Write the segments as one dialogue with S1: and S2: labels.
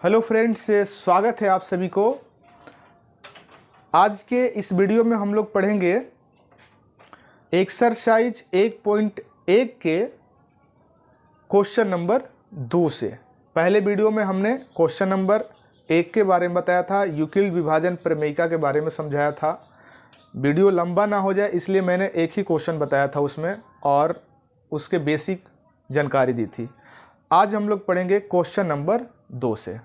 S1: Hello friends, स्वागत है आप सभी को। आज के इस वीडियो में हम लोग पढ़ेंगे एक्सरसाइज 1.1 के क्वेश्चन नंबर 2 से। पहले वीडियो में हमने क्वेश्चन नंबर 1 के बारे में बताया था, यूक्लिड विभाजन प्रमेयिका के बारे में समझाया था। वीडियो लंबा ना हो जाए इसलिए मैंने एक ही क्वेश्चन बताया था उसमें और उसके बेसिक जानकारी दी थी। आज हम लोग पढ़ेंगे क्वेश्चन नंबर 2 से।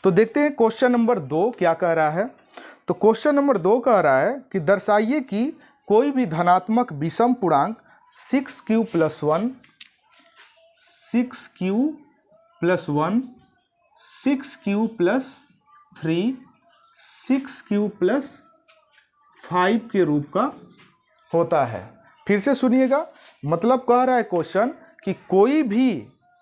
S1: तो देखते हैं क्वेश्चन नंबर 2 क्या कह रहा है। तो क्वेश्चन नंबर 2 कह रहा है कि दर्शाइए कि कोई भी धनात्मक विषम पूर्णांक 6q + 1, 6q + 1, 6q + 3, 6q + 5 के रूप का होता है। फिर से सुनिएगा, मतलब कह रहा है क्वेश्चन कि कोई भी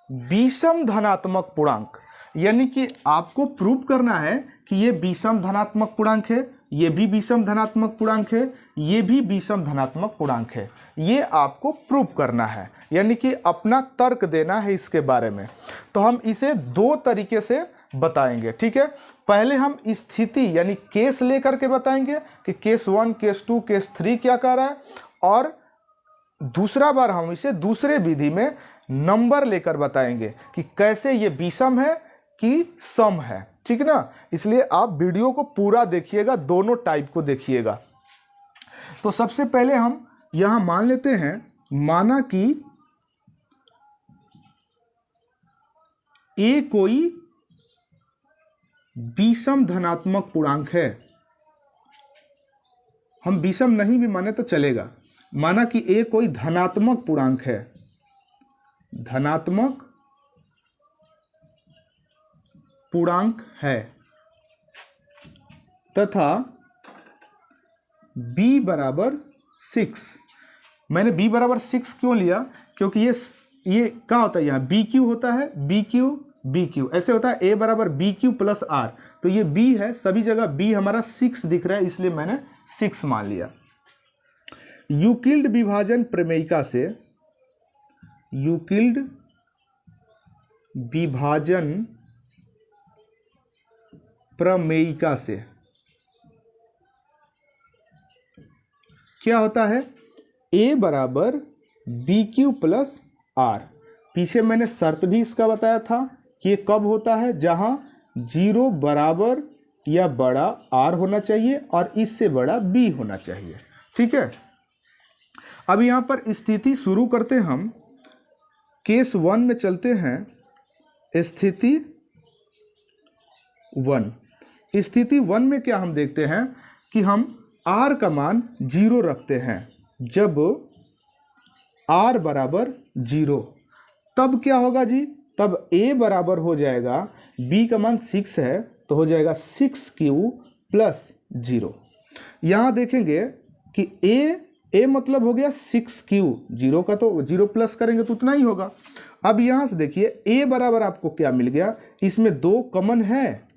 S1: विषम धनात्मक पूर्णांक, यानी कि आपको प्रूव करना है कि ये विषम धनात्मक पूर्णांक है, ये भी विषम धनात्मक पूर्णांक है, ये भी विषम धनात्मक पूर्णांक है। ये आपको प्रूव करना है, यानी कि अपना तर्क देना है इसके बारे में। तो हम इसे दो तरीके से बताएंगे, ठीक है। पहले हम स्थिति यानी केस लेकर के बताएंगे कि केस 1, केस 2, केस 3 क्या कह रहा है, और दूसरा बार हम इसे दूसरे विधि में नंबर लेकर बताएंगे कि कैसे ये विषम है कि सम है, ठीक ना। इसलिए आप वीडियो को पूरा देखिएगा, दोनों टाइप को देखिएगा। तो सबसे पहले हम यहां मान लेते हैं, माना कि ए कोई विषम धनात्मक पूर्णांक है। हम विषम नहीं भी माने तो चलेगा। माना कि ए कोई धनात्मक पूर्णांक है, धनात्मक पूर्णांक है, तथा b = 6। मैंने b = 6 क्यों लिया? क्योंकि ये क्या होता है, यहाँ bq होता है, bq ऐसे होता है, a = bq + r। तो ये b है, सभी जगह b हमारा 6 दिख रहा है, इसलिए मैंने 6 मान लिया। यूक्लिड विभाजन प्रमेयिका से, यूक्लिड विभाजन प्रमेयिका से क्या होता है, a = bq + r। पीछे मैंने शर्त भी इसका बताया था कि ये कब होता है, जहां 0 बराबर या बड़ा r होना चाहिए और इससे बड़ा b होना चाहिए, ठीक है। अब यहां पर स्थिति शुरू करते हैं हम। केस 1 में चलते हैं। स्थिति 1, स्थिति 1 में क्या हम देखते हैं कि हम r का मान 0 रखते हैं। जब r = 0 तब क्या होगा जी, तब a बराबर हो जाएगा, b का मान 6 है तो हो जाएगा 6q + 0। यहाँ देखेंगे कि a मतलब हो गया 6q, 0 का तो 0 प्लस करेंगे तो उतना ही होगा। अब यहाँ से देखिए a बराबर आपको क्या मिल गया, इसमें 2 कॉमन है,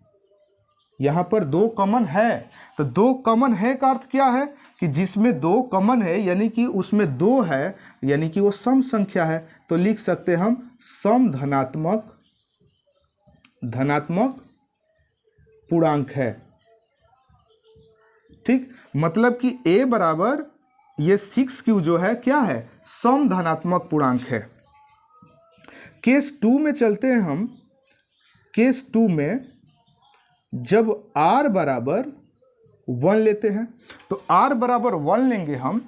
S1: यहाँ पर 2 कॉमन है। तो 2 कॉमन है का अर्थ क्या है कि जिसमें 2 कॉमन है यानी कि उसमें 2 है, यानी कि वो सम संख्या है। तो लिख सकते हैं हम सम धनात्मक पूर्णांक है, ठीक। मतलब कि a बराबर ये 6q जो है क्या है, सम धनात्मक पूर्णांक है। केस 2 में चलते हैं हम। केस 2 में जब r = 1 लेते हैं, तो r = 1 लेंगे हम,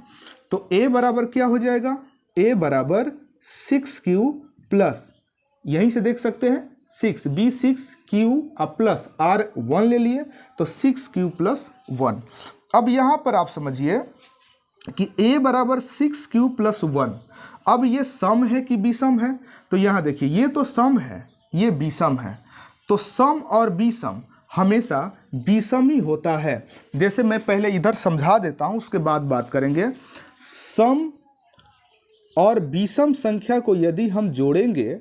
S1: तो a बराबर क्या हो जाएगा, a = 6q प्लस, यहीं से देख सकते हैं 6, b6q प्लस r 1 ले लिए तो 6q + 1। अब यहाँ पर आप समझिए कि a = 6q + 1। अब ये सम है कि विषम है, तो यहाँ देखिए ये तो सम है, ये विषम है। तो सम और विषम हमेशा विषम ही होता है। जैसे मैं पहले इधर समझा देता हूँ, उसके बाद बात करेंगे। सम और विषम संख्या को यदि हम जोड़ेंगे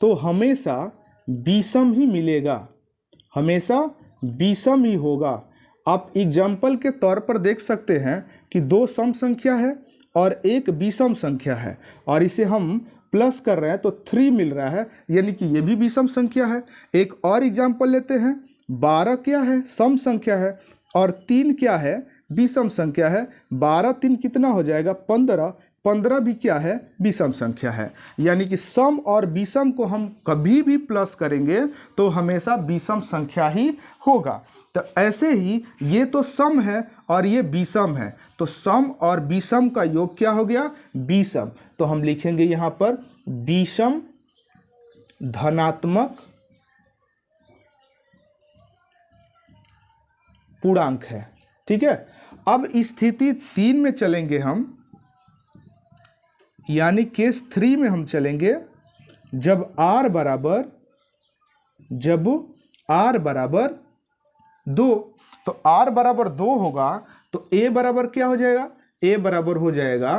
S1: तो हमेशा विषम ही मिलेगा, हमेशा विषम ही होगा। आप एग्जाम्पल के तौर पर देख सकते हैं कि 2 सम संख्या है और एक विषम संख्या है, और इसे हम प्लस कर रहे हैं तो 3 मिल रहा है, यानी कि ये भी विषम संख्या है। एक और एग्जाम्पल लेते हैं। 12 क्या है? सम संख्या है, और 3 क्या है? विषम संख्या है। 12 3 कितना हो जाएगा? 15। 15 भी क्या है? विषम संख्या है। यानी कि सम और विषम को हम कभी भी प्लस करेंगे तो हमेशा विषम संख्या ही होगा। तो ऐसे ही ये तो सम है और ये विषम है, तो सम और विषम का योग क्या हो गया? विषम। तो हम लिखेंगे यहाँ पर विषम धनात्मक पूर्णांक है। ठीक है। अब स्थिति 3 में चलेंगे हम, यानी केस 3 में हम चलेंगे। जब r बराबर 2, तो r बराबर 2 होगा तो a बराबर क्या हो जाएगा? a बराबर हो जाएगा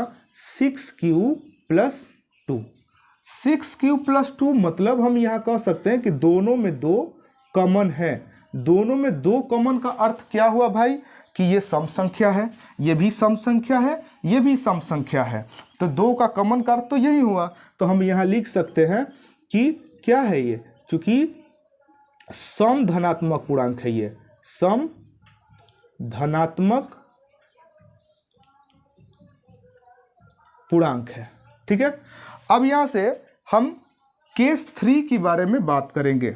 S1: 6q प्लस 2। 6q प्लस 2 मतलब हम यहाँ कह सकते हैं कि दोनों में 2 कॉमन है। दोनों में 2 कॉमन का अर्थ क्या हुआ भाई? कि ये सम संख्या है, ये भी सम संख्या है, ये भी सम संख्या है। तो 2 का कॉमन का अर्थ तो यही हुआ। तो हम यहाँ लिख सकते हैं कि क्या है ये? क्योंकि सम धनात्मक पूर्णांक है, ये सम धनात्मक पूर्णांक है। ठीक है। अब यहां से हम केस 3 के बारे में बात करेंगे।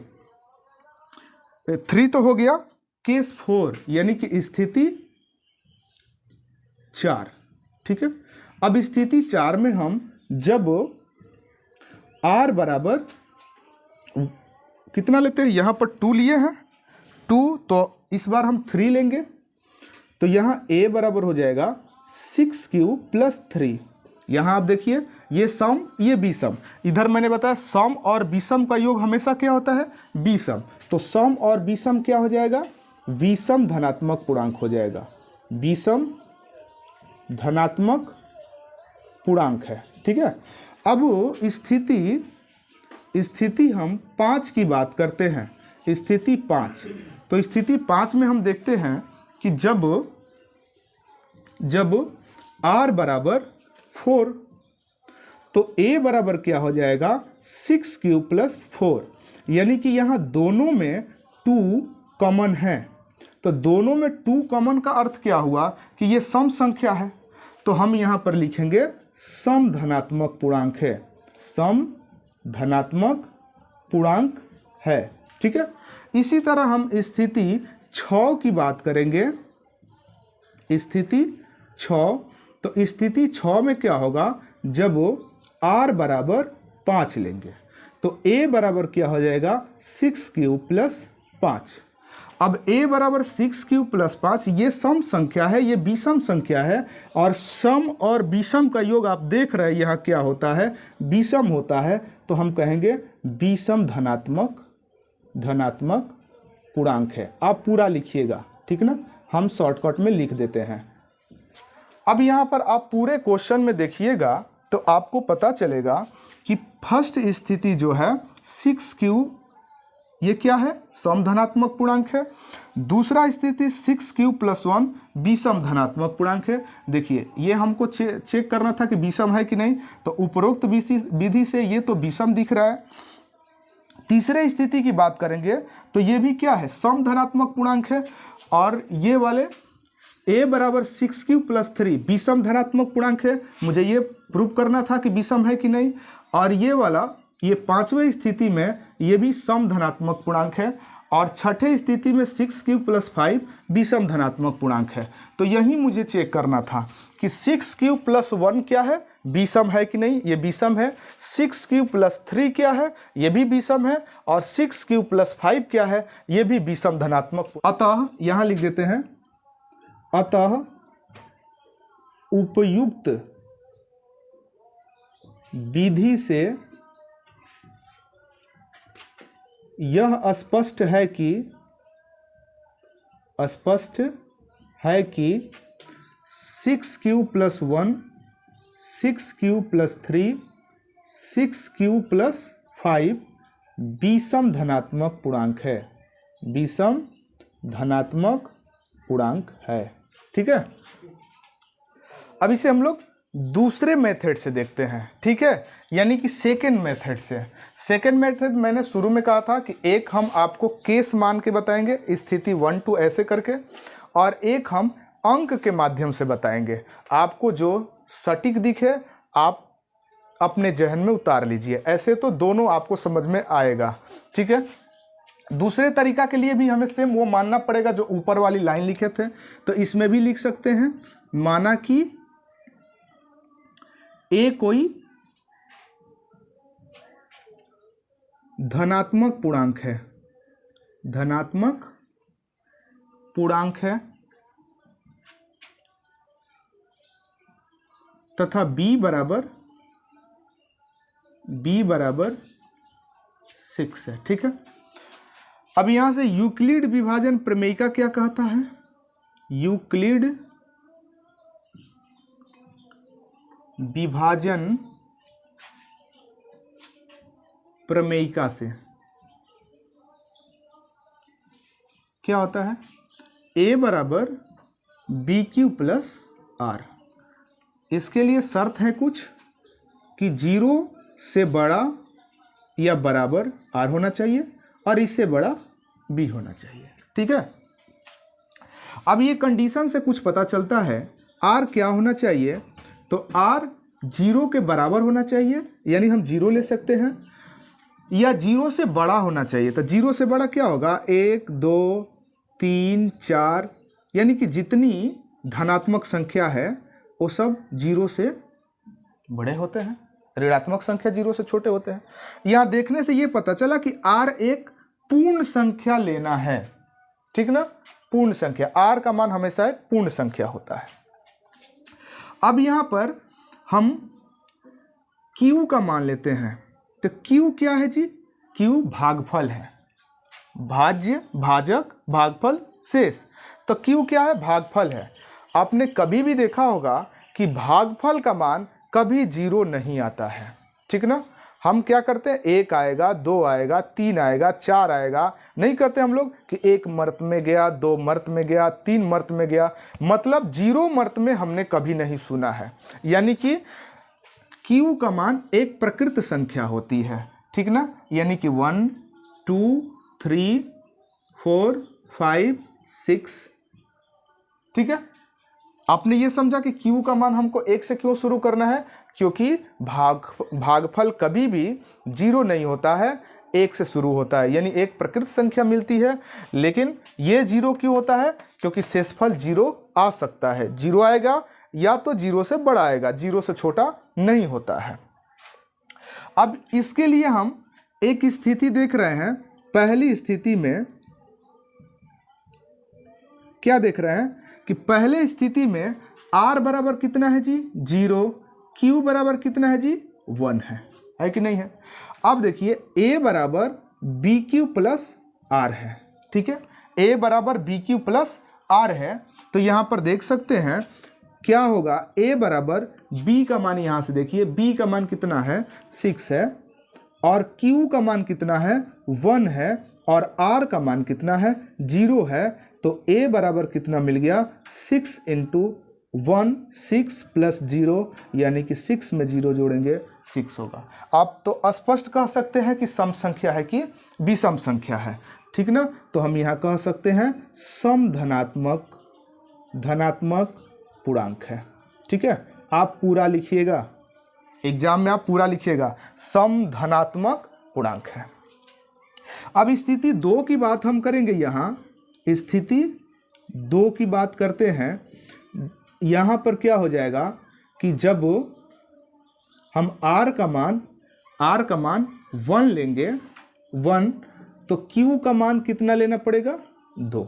S1: 3 तो हो गया। केस 4 यानी कि स्थिति 4। ठीक है। अब स्थिति 4 में हम जब r बराबर कितना लेते हैं? यहाँ पर 2 लिए हैं, 2, तो इस बार हम 3 लेंगे। तो यहाँ a बराबर हो जाएगा 6q प्लस 3। यहाँ आप देखिए ये सम, ये विषम। इधर मैंने बताया सम और विषम का योग हमेशा क्या होता है? विषम। तो सम और विषम क्या हो जाएगा? विषम धनात्मक पूर्णांक हो जाएगा। विषम धनात्मक पूर्णांक है। ठीक है। अब स्थिति हम 5 की बात करते हैं। स्थिति 5। तो स्थिति 5 में हम देखते हैं कि जब r बराबर 4, तो a बराबर क्या हो जाएगा? 6q plus 4। यानी कि यहाँ दोनों में 2 कॉमन है। तो दोनों में 2 कॉमन का अर्थ क्या हुआ? कि ये सम संख्या है। तो हम यहाँ पर लिखेंगे सम धनात्मक पूर्णांक है। सम धनात्मक पूर्णांक है। ठीक है। इसी तरह हम स्थिति 6 की बात करेंगे। स्थिति 6, तो स्थिति 6 में क्या होगा? जब r बराबर 5 लेंगे तो a बराबर क्या हो जाएगा? 6q plus 5। अब a बराबर 6q प्लस 5 ये सम संख्या है, ये विषम संख्या है। और सम और विषम का योग आप देख रहे हैं यहाँ क्या होता है? विषम होता है। तो हम कहेंगे विषम धनात्मक पूर्णांक है। आप पूरा लिखिएगा, ठीक ना? हम शॉर्टकट में लिख देते हैं। अब यहाँ पर आप पूरे क्वेश्चन में देखिएगा तो आपको पता चलेगा कि फर्स्ट स्थिति जो है 6q, ये क्या है? सम धनात्मक पूर्णांक है। दूसरा स्थिति 6q प्लस 1 विषम धनात्मक पूर्णांक है। देखिए ये हमको चेक करना था कि विषम है कि नहीं, तो उपरोक्त विधि से ये तो विषम दिख रहा है। तीसरे स्थिति की बात करेंगे तो ये भी क्या है? सम धनात्मक पूर्णांक है। और ये वाले a बराबर 6q प्लस 3 विषम धनात्मक पूर्णांक है। मुझे ये प्रूव करना था कि विषम है कि नहीं। और ये वाला, ये पांचवें स्थिति में ये भी सम धनात्मक पूर्णांक है। और छठे स्थिति में 6q प्लस 5 विषम धनात्मक पूर्णांक है। तो यही मुझे चेक करना था कि 6q प्लस 1 क्या है? विषम है कि नहीं? ये विषम है। 6q प्लस 3 क्या है? ये भी विषम है। और 6q प्लस 5 क्या है? ये भी विषम धनात्मक। अतः यहाँ लिख देते हैं, अतः उपयुक्त विधि से यह स्पष्ट है कि 6q plus 1, 6q plus 3, 6q plus 5 विषम धनात्मक पूर्णांक है। विषम धनात्मक पूर्णांक है। ठीक है। अब इसे हम लोग दूसरे मेथड से देखते हैं, ठीक है, यानी कि सेकेंड मेथड से। सेकेंड मेथड मैंने शुरू में कहा था कि एक हम आपको केस मान के बताएंगे, स्थिति 1 2 ऐसे करके, और एक हम अंक के माध्यम से बताएंगे। आपको जो सटीक दिखे आप अपने जहन में उतार लीजिए, ऐसे तो दोनों आपको समझ में आएगा, ठीक है। दूसरे तरीका के लिए भी हमें सेम वो मानना पड़ेगा जो ऊपर वाली लाइन लिखे थे, तो इसमें भी लिख सकते हैं, माना कि ए कोई धनात्मक पूर्णांक है, धनात्मक पूर्णांक है, तथा b बराबर 6 है, ठीक है। अब यहां से यूक्लिड विभाजन प्रमेयिका क्या कहता है, यूक्लिड विभाजन प्रमेयिका से क्या होता है, a बराबर बी क्यू प्लस आर। इसके लिए शर्त है कुछ कि 0 से बड़ा या बराबर r होना चाहिए और इससे बड़ा b होना चाहिए, ठीक है। अब ये कंडीशन से कुछ पता चलता है, r क्या होना चाहिए, तो r 0 के बराबर होना चाहिए, यानी हम 0 ले सकते हैं, या 0 से बड़ा होना चाहिए। तो 0 से बड़ा क्या होगा, 1 2 3 4, यानी कि जितनी धनात्मक संख्या है वो सब 0 से बड़े होते हैं, ऋणात्मक संख्या 0 से छोटे होते हैं। यहाँ देखने से ये पता चला कि r एक पूर्ण संख्या लेना है, ठीक ना, पूर्ण संख्या, r का मान हमेशा एक पूर्ण संख्या होता है। अब यहाँ पर हम q का मान लेते हैं, तो q क्या है जी, q भागफल है, भाज्य भाजक भागफल शेष, तो q क्या है, भागफल है। आपने कभी भी देखा होगा कि भागफल का मान कभी 0 नहीं आता है, ठीक ना। हम क्या करते हैं, 1 आएगा, 2 आएगा, 3 आएगा, 4 आएगा, नहीं कहते हम लोग कि 1 मर्त में गया, 2 मर्त में गया, 3 मर्त में गया, मतलब 0 मर्त में हमने कभी नहीं सुना है। यानी कि q का मान एक प्रकृत संख्या होती है, ठीक ना, यानी कि 1 2 3 4 5 6, ठीक है। आपने ये समझा कि q का मान हमको 1 से क्यों शुरू करना है, क्योंकि भागफल कभी भी 0 नहीं होता है, 1 से शुरू होता है, यानी एक प्रकृत संख्या मिलती है। लेकिन ये 0 क्यों होता है, क्योंकि शेषफल 0 आ सकता है, 0 आएगा या तो 0 से बड़ा आएगा, 0 से छोटा नहीं होता है। अब इसके लिए हम एक स्थिति देख रहे हैं। पहली स्थिति में क्या देख रहे हैं कि पहले स्थिति में r बराबर कितना है जी, 0, q बराबर कितना है जी, 1 है कि नहीं है। अब देखिए a बराबर बी क्यू प्लस आर है, ठीक है, a बराबर बी क्यू प्लस आर है, तो यहाँ पर देख सकते हैं क्या होगा, a बराबर b का मान, यहाँ से देखिए b का मान कितना है, 6 है, और q का मान कितना है, 1 है, और r का मान कितना है, 0 है, तो a बराबर कितना मिल गया, 6 इंटू 1, 6 प्लस 0, यानी कि 6 में 0 जोड़ेंगे 6 होगा। आप तो स्पष्ट कह सकते हैं कि सम संख्या है कि विषम संख्या है, ठीक ना। तो हम यहाँ कह सकते हैं सम धनात्मक पूर्णांक है, ठीक है। आप पूरा लिखिएगा, एग्जाम में आप पूरा लिखिएगा, सम धनात्मक पूर्णांक है। अब स्थिति 2 की बात हम करेंगे, यहाँ स्थिति 2 की बात करते हैं। यहाँ पर क्या हो जाएगा कि जब हम r का मान 1 लेंगे, 1, तो q का मान कितना लेना पड़ेगा, 2।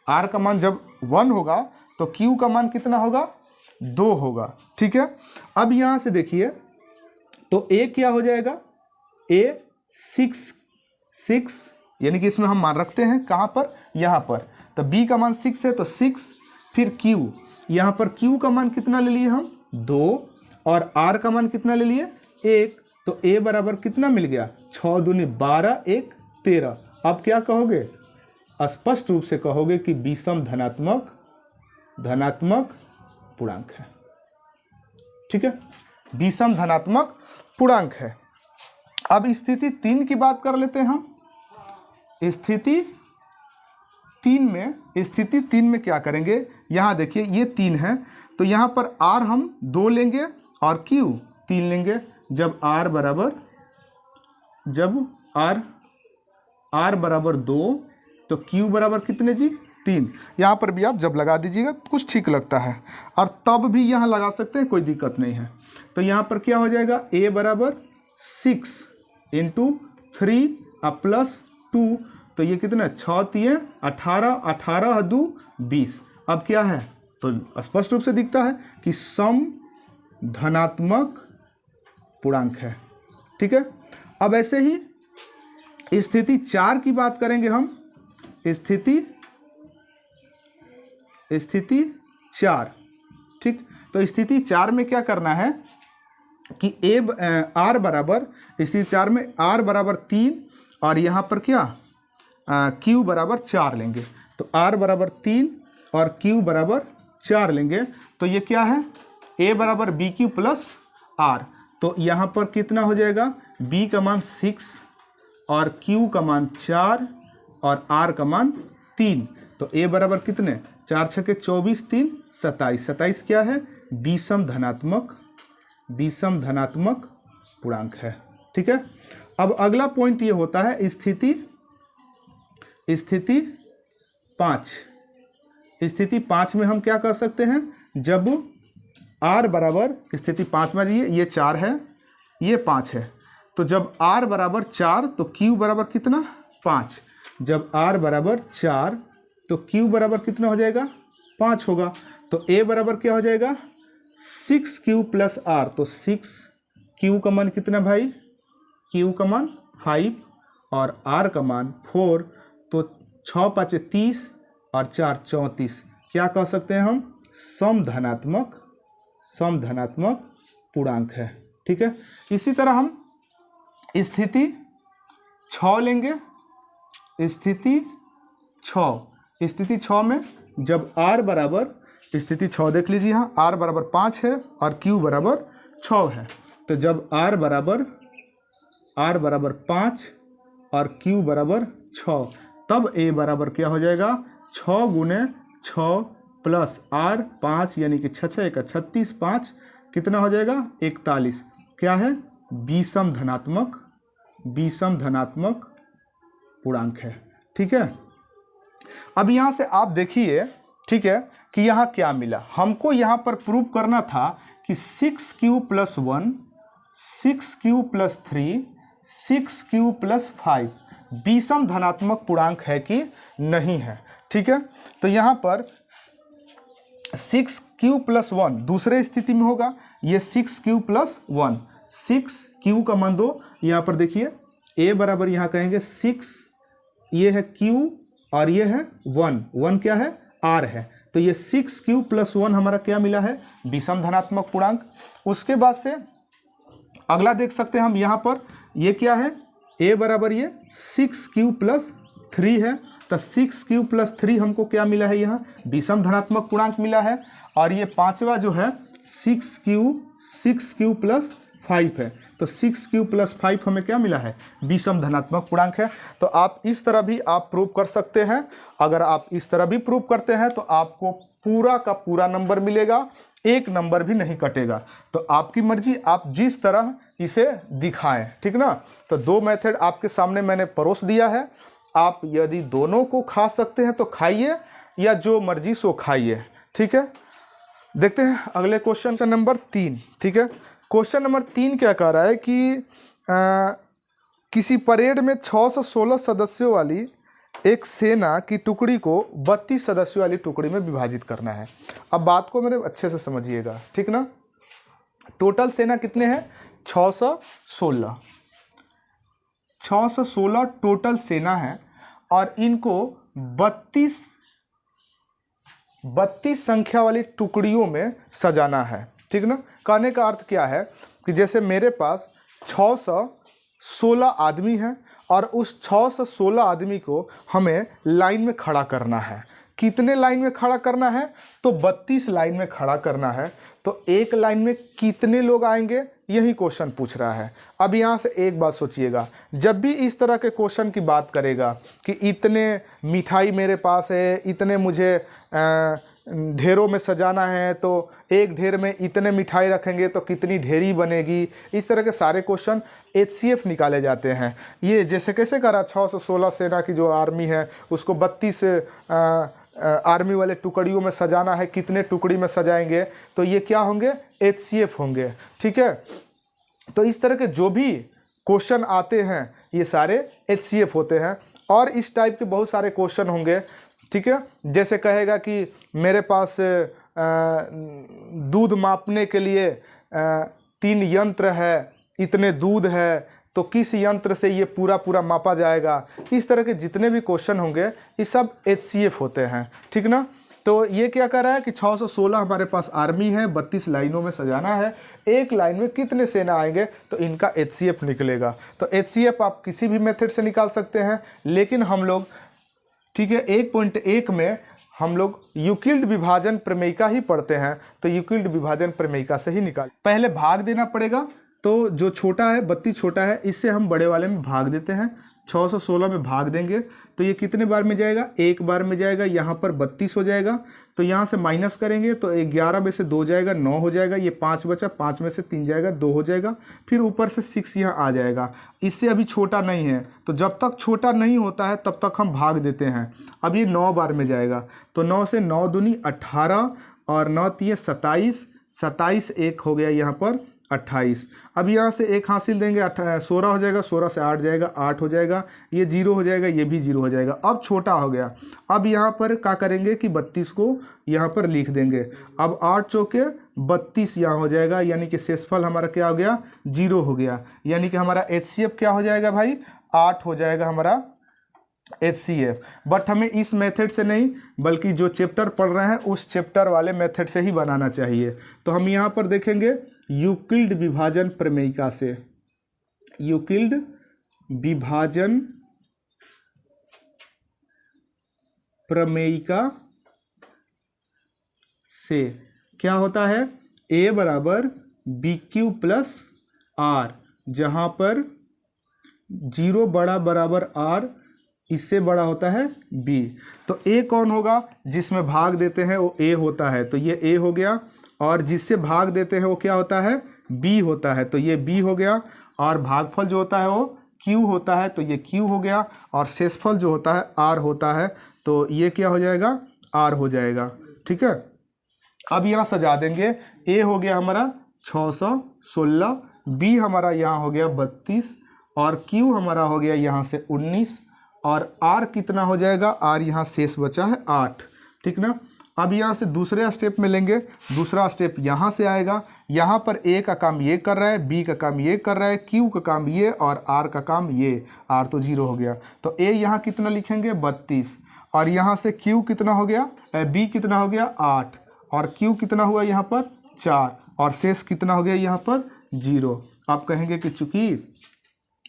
S1: r का मान जब 1 होगा तो q का मान कितना होगा, 2 होगा, ठीक है। अब यहाँ से देखिए तो a क्या हो जाएगा, a 6, यानी कि इसमें हम मान रखते हैं कहाँ पर, यहाँ पर, तो b का मान 6 है, तो 6, फिर q, यहाँ पर q का मान कितना ले लिए हम, 2, और r का मान कितना ले लिए, 1, तो a बराबर कितना मिल गया, 6 दूनी 12, 1 13। अब क्या कहोगे, स्पष्ट रूप से कहोगे कि विषम धनात्मक पूर्णांक है, ठीक है, विषम धनात्मक पूर्णांक है। अब स्थिति 3 की बात कर लेते हैं हम। स्थिति 3 में क्या करेंगे, यहाँ देखिए ये 3 है, तो यहाँ पर r हम 2 लेंगे और q 3 लेंगे। जब r बराबर 2 तो q बराबर कितने जी, 3। यहाँ पर भी आप जब लगा दीजिएगा कुछ ठीक लगता है, और तब भी यहाँ लगा सकते हैं, कोई दिक्कत नहीं है। तो यहाँ पर क्या हो जाएगा, a बराबर 6 इंटू 3 प्लस 2, तो ये कितना 6 3 18, 18 2 20। अब क्या है, तो स्पष्ट रूप से दिखता है कि सम धनात्मक पूर्णांक है। ठीक है, अब ऐसे ही स्थिति 4 की बात करेंगे हम। स्थिति 4, ठीक, तो स्थिति 4 में क्या करना है कि r बराबर, स्थिति 4 में r बराबर 3 और यहाँ पर क्या q बराबर 4 लेंगे। तो r बराबर 3 और q बराबर 4 लेंगे, तो ये क्या है, a बराबर bq प्लस r। तो यहाँ पर कितना हो जाएगा, b का मान 6 और q का मान 4 और r का मान 3। तो a बराबर कितने, 4 छके 24 3 27। 27 क्या है, विषम धनात्मक पूर्णांक है। ठीक है, अब अगला पॉइंट ये होता है स्थिति 5। स्थिति 5 में हम क्या कर सकते हैं, जब r बराबर, स्थिति 5 में ये 4 है, ये 5 है, तो जब r बराबर 4 तो q बराबर कितना 5। जब r बराबर 4 तो q बराबर कितना हो जाएगा, 5 होगा। तो a बराबर क्या हो जाएगा, 6q प्लस r। तो 6q का मान कितना भाई, q का मान 5 और r का मान 4। तो 6 5 30 और 4 34। क्या कह सकते हैं हम, सम धनात्मक पूर्णांक है। ठीक है, इसी तरह हम स्थिति 6 लेंगे। स्थिति 6 में जब r बराबर, स्थिति 6 देख लीजिए, यहाँ r बराबर 5 है और q बराबर 6 है। तो जब r बराबर 5 और q बराबर 6, तब a बराबर क्या हो जाएगा, 6 गुने 6 प्लस r 5 यानी कि 6 6 36, 5 कितना हो जाएगा 41। क्या है, विषम धनात्मक पूर्णांक है। ठीक है, अब यहाँ से आप देखिए, ठीक है, कि यहाँ क्या मिला हमको। यहाँ पर प्रूव करना था कि 6q plus 1, 6q plus 3, 6q plus 5 विषम धनात्मक पूर्णांक है कि नहीं है। ठीक है, तो यहाँ पर 6q प्लस 1 दूसरे स्थिति में होगा, ये 6q प्लस 1, 6q का मान 2। यहाँ पर देखिए a बराबर यहाँ कहेंगे 6, ये है q और ये है 1 क्या है, r है। तो ये 6q प्लस 1 हमारा क्या मिला है, विषम धनात्मक पूर्णांक। उसके बाद से अगला देख सकते हैं हम, यहाँ पर ये क्या है, a बराबर ये 6q प्लस 3 है। तो 6q प्लस 3 हमको क्या मिला है, यहाँ विषम धनात्मक पूर्णांक मिला है। और ये पांचवा जो है 6q प्लस 5 है। तो 6q प्लस 5 हमें क्या मिला है, विषम धनात्मक पूर्णांक है। तो आप इस तरह भी आप प्रूव कर सकते हैं। अगर आप इस तरह भी प्रूव करते हैं तो आपको पूरा का पूरा नंबर मिलेगा, एक नंबर भी नहीं कटेगा। तो आपकी मर्जी, आप जिस तरह इसे दिखाएं। ठीक ना, तो 2 मेथड आपके सामने मैंने परोस दिया है। आप यदि दोनों को खा सकते हैं तो खाइए, या जो मर्जी सो खाइए। ठीक है, देखते हैं अगले क्वेश्चन नंबर 3। ठीक है, क्वेश्चन नंबर 3 क्या कह रहा है कि किसी परेड में 6 से 16 सदस्यों वाली एक सेना की टुकड़ी को 32 सदस्यों वाली टुकड़ी में विभाजित करना है। अब बात को मेरे अच्छे से समझिएगा। ठीक ना, टोटल सेना कितने हैं, 616 टोटल सेना है, और इनको 32 संख्या वाली टुकड़ियों में सजाना है। ठीक ना, कहने का अर्थ क्या है कि जैसे मेरे पास 616 आदमी हैं और उस 616 आदमी को हमें लाइन में खड़ा करना है। कितने लाइन में खड़ा करना है, तो 32 लाइन में खड़ा करना है। तो एक लाइन में कितने लोग आएंगे, यही क्वेश्चन पूछ रहा है। अब यहाँ से एक बात सोचिएगा, जब भी इस तरह के क्वेश्चन की बात करेगा कि इतने मिठाई मेरे पास है, इतने मुझे ढेरों में सजाना है, तो एक ढेर में इतने मिठाई रखेंगे तो कितनी ढेरी बनेगी, इस तरह के सारे क्वेश्चन HCF निकाले जाते हैं। ये जैसे कैसे करा, 616 सेना की जो आर्मी है उसको 32 आर्मी वाले टुकड़ियों में सजाना है, कितने टुकड़ी में सजाएंगे, तो ये क्या होंगे, HCF होंगे। ठीक है, तो इस तरह के जो भी क्वेश्चन आते हैं ये सारे HCF होते हैं। और इस टाइप के बहुत सारे क्वेश्चन होंगे। ठीक है, जैसे कहेगा कि मेरे पास दूध मापने के लिए 3 यंत्र है, इतने दूध है, तो किस यंत्र से ये पूरा मापा जाएगा। इस तरह के जितने भी क्वेश्चन होंगे ये सब HCF होते हैं। ठीक ना, तो ये क्या कर रहा है कि 616 हमारे पास आर्मी है, 32 लाइनों में सजाना है, एक लाइन में कितने सेना आएंगे, तो इनका HCF निकलेगा। तो HCF आप किसी भी मेथड से निकाल सकते हैं, लेकिन हम लोग, ठीक है, 1.1 में हम लोग यूक्लिड विभाजन प्रमेयिका ही पढ़ते हैं, तो यूक्लिड विभाजन प्रमेयिका से ही निकाल। पहले भाग देना पड़ेगा, तो जो छोटा है 32 छोटा है, इससे हम बड़े वाले में भाग देते हैं। 616 में भाग देंगे तो ये कितने बार में जाएगा, एक बार में जाएगा। यहाँ पर 32 हो जाएगा, तो यहाँ से माइनस करेंगे तो 11 में से 2 जाएगा, 9 हो जाएगा। ये 5 बचा, 5 में से 3 जाएगा, 2 हो जाएगा। फिर ऊपर से 6 यहाँ आ जाएगा। इससे अभी छोटा नहीं है, तो जब तक छोटा नहीं होता है तब तक हम भाग देते हैं। अब ये 9 बार में जाएगा, तो 9 से 9 दूनी 18 और 9 तीन 27, 27 एक हो गया यहाँ पर 28। अब यहाँ से एक हासिल देंगे, 16 हो जाएगा, 16 से 8 जाएगा, 8 हो जाएगा, ये 0 हो जाएगा, ये भी 0 हो जाएगा। अब छोटा हो गया। अब यहाँ पर क्या करेंगे कि 32 को यहाँ पर लिख देंगे। अब 8 चौके 32 यहाँ हो जाएगा, यानी कि शेषफल हमारा क्या हो गया, 0 हो गया। यानी कि हमारा HCF क्या हो जाएगा भाई, 8 हो जाएगा हमारा HCF। बट हमें इस मेथड से नहीं, बल्कि जो चैप्टर पढ़ रहे हैं उस चैप्टर वाले मेथड से ही बनाना चाहिए। तो हम यहाँ पर देखेंगे यूक्लिड विभाजन प्रमेयिका से। यूक्लिड विभाजन प्रमेयिका से क्या होता है, A बराबर BQ प्लस R, जहाँ पर 0 बड़ा बराबर R, इससे बड़ा होता है B। तो A कौन होगा, जिसमें भाग देते हैं वो A होता है, तो ये A हो गया। और जिससे भाग देते हैं वो क्या होता है, B होता है, तो ये B हो गया। और भागफल जो होता है वो Q होता है, तो ये Q हो गया। और शेषफल जो होता है R होता है, तो ये क्या हो जाएगा, R हो जाएगा। ठीक है, अब यहाँ सजा देंगे। A हो गया हमारा 616, B हमारा यहाँ हो गया 32, और Q हमारा हो गया यहाँ से 19, और R कितना हो जाएगा, R यहाँ शेष बचा है 8। ठीक ना, अब यहाँ से दूसरे स्टेप में लेंगे। दूसरा स्टेप यहाँ से आएगा। यहाँ पर A का काम ये कर रहा है, B का काम ये कर रहा है, Q का काम ये, और R का काम ये। R तो 0 हो गया, तो A यहाँ कितना लिखेंगे, 32, और यहाँ से Q कितना हो गया, B कितना हो गया 8, और Q कितना हुआ यहाँ पर 4, और शेष कितना हो गया यहाँ पर 0। आप कहेंगे कि चूंकि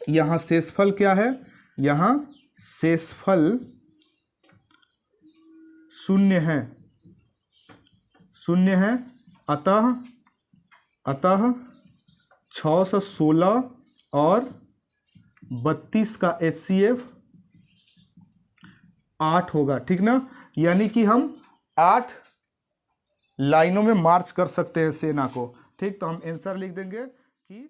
S1: यहाँ शेषफल क्या है, यहाँ शेषफल 0 है, 0 है, अतः 616 और 32 का HCF 8 होगा। ठीक ना, यानी कि हम 8 लाइनों में मार्च कर सकते हैं सेना को। ठीक, तो हम आंसर लिख देंगे कि